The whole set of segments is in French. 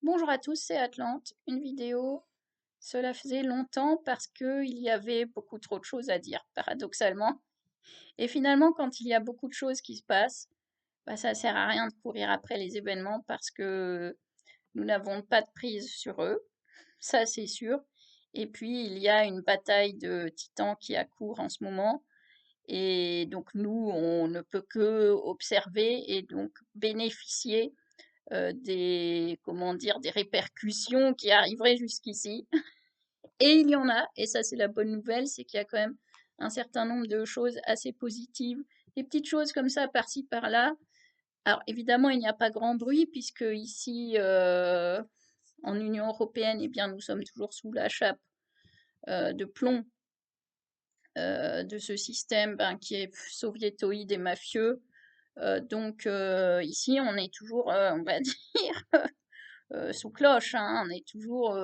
Bonjour à tous, c'est Atlante. Une vidéo, cela faisait longtemps parce qu'il y avait beaucoup trop de choses à dire, paradoxalement. Et finalement, quand il y a beaucoup de choses qui se passent, bah, ça sert à rien de courir après les événements parce que nous n'avons pas de prise sur eux, ça c'est sûr. Et puis, il y a une bataille de titans qui a cours en ce moment. Et donc, nous, on ne peut que observer et donc bénéficier des, comment dire, des répercussions qui arriveraient jusqu'ici. Et il y en a, et ça c'est la bonne nouvelle, c'est qu'il y a quand même un certain nombre de choses assez positives, des petites choses comme ça par-ci par-là. Alors évidemment, il n'y a pas grand bruit puisque ici, en Union européenne, eh bien, nous sommes toujours sous la chape de plomb de ce système ben, qui est soviétoïde et mafieux. Ici, on est toujours, on va dire, sous cloche, hein, on est toujours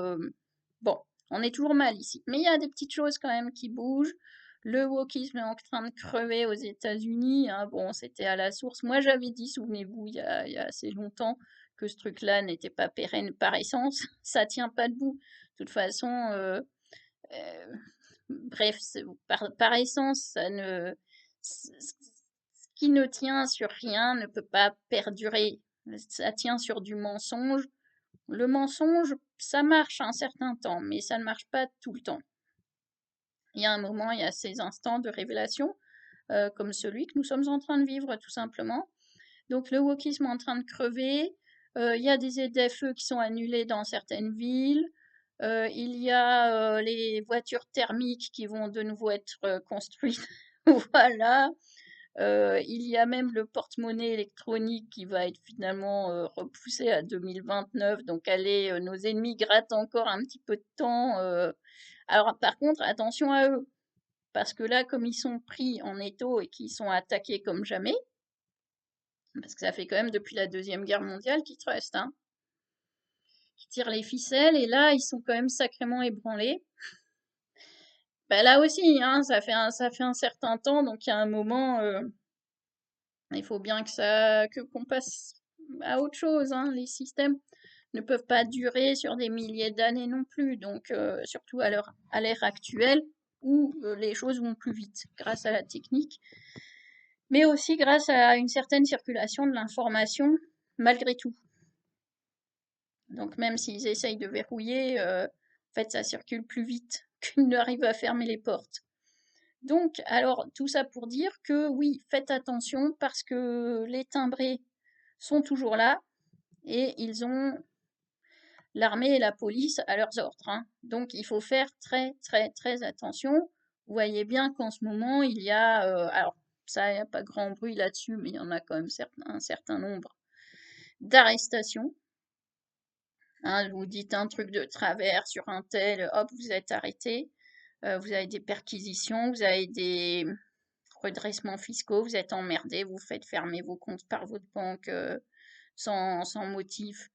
bon, on est toujours mal ici. Mais il y a des petites choses quand même qui bougent. Le wokisme est en train de crever aux États-Unis, hein. Bon, c'était à la source. Moi, j'avais dit, souvenez-vous, il y a assez longtemps, que ce truc-là n'était pas pérenne par essence. Ça tient pas debout. De toute façon, euh, bref, par essence, ce qui ne tient sur rien ne peut pas perdurer. Ça tient sur du mensonge. Le mensonge, ça marche un certain temps, mais ça ne marche pas tout le temps. Il y a un moment, il y a ces instants de révélation, comme celui que nous sommes en train de vivre, tout simplement. Donc le wokisme est en train de crever. Il y a des ZFE qui sont annulés dans certaines villes. Il y a les voitures thermiques qui vont de nouveau être construites. Voilà. Il y a même le porte-monnaie électronique qui va être finalement repoussé à 2029. Donc, allez, nos ennemis grattent encore un petit peu de temps. Alors, par contre, attention à eux. Parce que là, comme ils sont pris en étau et qu'ils sont attaqués comme jamais, parce que ça fait quand même depuis la Deuxième Guerre mondiale qu'ils trustent, hein, qui tirent les ficelles, et là, ils sont quand même sacrément ébranlés. Bah, là aussi, hein, ça fait un certain temps, donc il y a un moment, il faut bien qu'on passe à autre chose, hein. Les systèmes ne peuvent pas durer sur des milliers d'années non plus, donc surtout à l'ère actuelle où les choses vont plus vite grâce à la technique, mais aussi grâce à une certaine circulation de l'information malgré tout. Donc même s'ils essayent de verrouiller, en fait ça circule plus vite qu'ils n'arrivent à fermer les portes. Donc, alors, tout ça pour dire que oui, faites attention parce que les timbrés sont toujours là et ils ont l'armée et la police à leurs ordres, hein. Donc, il faut faire très, très, très attention. Vous voyez bien qu'en ce moment, il y a, alors, ça, il n'y a pas grand bruit là-dessus, mais il y en a quand même un certain nombre d'arrestations. Hein, vous dites un truc de travers sur un tel, hop, vous êtes arrêté. Vous avez des perquisitions, vous avez des redressements fiscaux, vous êtes emmerdé, vous faites fermer vos comptes par votre banque sans motif.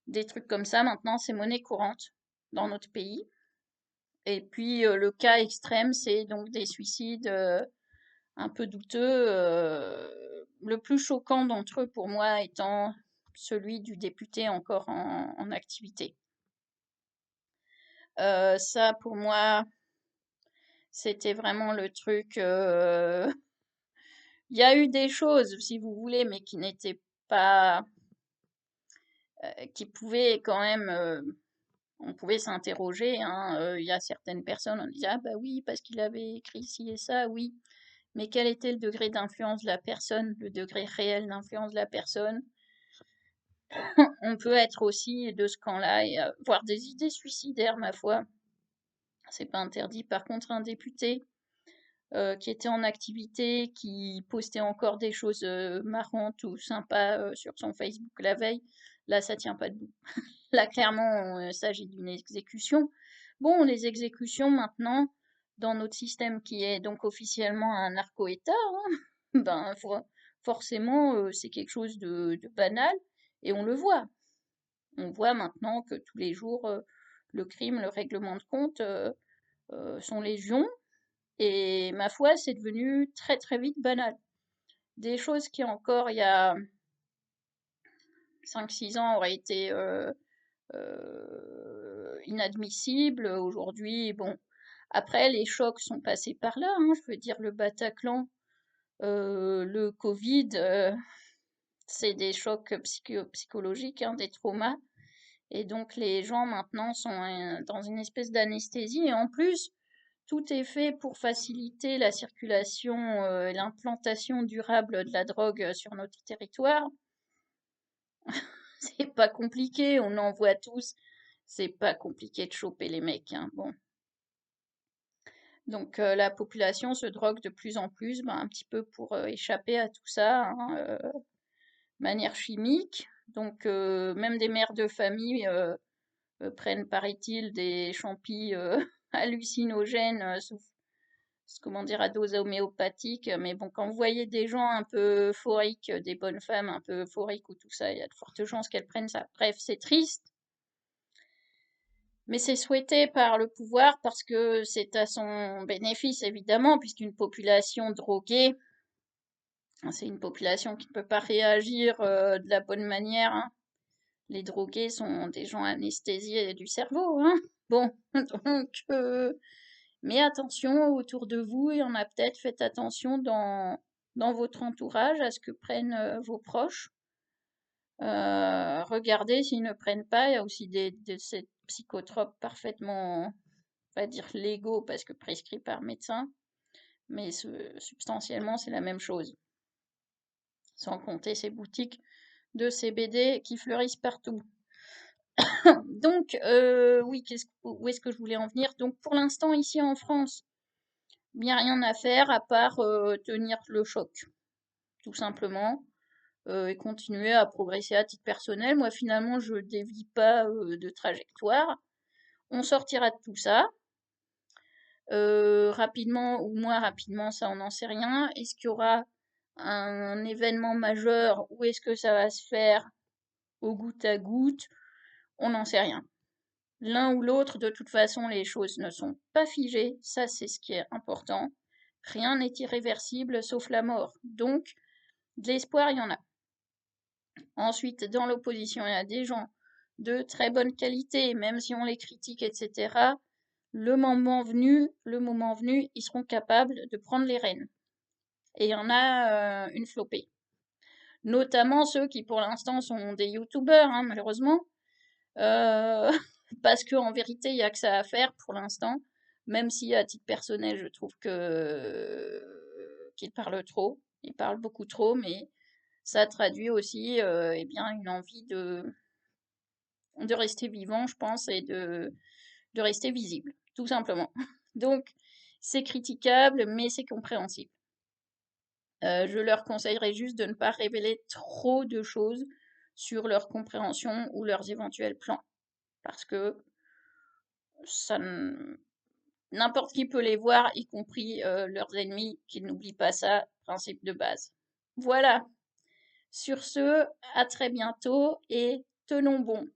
Des trucs comme ça, maintenant, c'est monnaie courante dans notre pays. Et puis, le cas extrême, c'est donc des suicides un peu douteux. Le plus choquant d'entre eux, pour moi, étant celui du député encore en activité. Ça, pour moi, c'était vraiment le truc. Il y a eu des choses, si vous voulez, mais qui n'étaient pas, qui pouvaient quand même, on pouvait s'interroger, hein. Il y a certaines personnes, on disait, ah bah oui, parce qu'il avait écrit ci et ça, oui. Mais quel était le degré d'influence de la personne, le degré réel d'influence de la personne? On peut être aussi de ce camp-là et avoir des idées suicidaires, ma foi. C'est pas interdit. Par contre, un député qui était en activité, qui postait encore des choses marrantes ou sympas sur son Facebook la veille, là, ça tient pas debout. Là, clairement, il s'agit d'une exécution. Bon, les exécutions maintenant, dans notre système qui est donc officiellement un narco-État, hein, ben, forcément, c'est quelque chose de banal et on le voit. On voit maintenant que tous les jours, le crime, le règlement de compte sont légion et ma foi, c'est devenu très très vite banal. Des choses qui encore il y a 5-6 ans auraient été inadmissible. Aujourd'hui, bon, après, les chocs sont passés par là, hein, je veux dire, le Bataclan, le Covid, c'est des chocs psychologiques, hein, des traumas. Et donc, les gens maintenant sont dans une espèce d'anesthésie. Et en plus, tout est fait pour faciliter la circulation et l'implantation durable de la drogue sur notre territoire. C'est pas compliqué, on en voit tous. C'est pas compliqué de choper les mecs, hein. Bon. Donc la population se drogue de plus en plus, ben, un petit peu pour échapper à tout ça, hein, de manière chimique. Donc même des mères de famille prennent, paraît-il, des champis hallucinogènes comment dire, à dose homéopathique. Mais bon, quand vous voyez des gens un peu euphoriques, des bonnes femmes un peu euphoriques ou tout ça, il y a de fortes chances qu'elles prennent ça. Bref, c'est triste. Mais c'est souhaité par le pouvoir parce que c'est à son bénéfice, évidemment, puisqu'une population droguée, c'est une population qui ne peut pas réagir de la bonne manière, hein. Les drogués sont des gens anesthésiés du cerveau, hein. Bon, donc, mais attention, autour de vous, il y en a peut-être, faites attention dans votre entourage à ce que prennent vos proches. Regardez s'ils ne prennent pas, il y a aussi ces psychotropes parfaitement, on va dire, légaux parce que prescrits par médecin, mais substantiellement c'est la même chose. Sans compter ces boutiques de CBD qui fleurissent partout. Donc, oui, où est-ce que je voulais en venir? Donc, pour l'instant, ici en France, bien rien à faire à part tenir le choc, tout simplement, et continuer à progresser à titre personnel. Moi, finalement, je dévie pas de trajectoire. On sortira de tout ça. Rapidement ou moins rapidement, ça, on n'en sait rien. Est-ce qu'il y aura un événement majeur ou est-ce que ça va se faire au goutte à goutte? On n'en sait rien. L'un ou l'autre, de toute façon, les choses ne sont pas figées. Ça, c'est ce qui est important. Rien n'est irréversible sauf la mort. Donc, de l'espoir, il y en a. Ensuite, dans l'opposition, il y a des gens de très bonne qualité, même si on les critique, etc. Le moment venu, ils seront capables de prendre les rênes. Et il y en a une flopée. Notamment ceux qui, pour l'instant, sont des youtubeurs, hein, malheureusement. Parce qu'en vérité, il n'y a que ça à faire pour l'instant. Même si, à titre personnel, je trouve qu'ils parlent trop. Ils parlent beaucoup trop, mais ça traduit aussi eh bien, une envie de rester vivant, je pense, et de rester visible, tout simplement. Donc, c'est critiquable, mais c'est compréhensible. Je leur conseillerais juste de ne pas révéler trop de choses sur leur compréhension ou leurs éventuels plans, parce que ça, n'importe qui peut les voir, y compris leurs ennemis, qu'ils n'oublient pas ça, principe de base. Voilà. Sur ce, à très bientôt et tenons bon.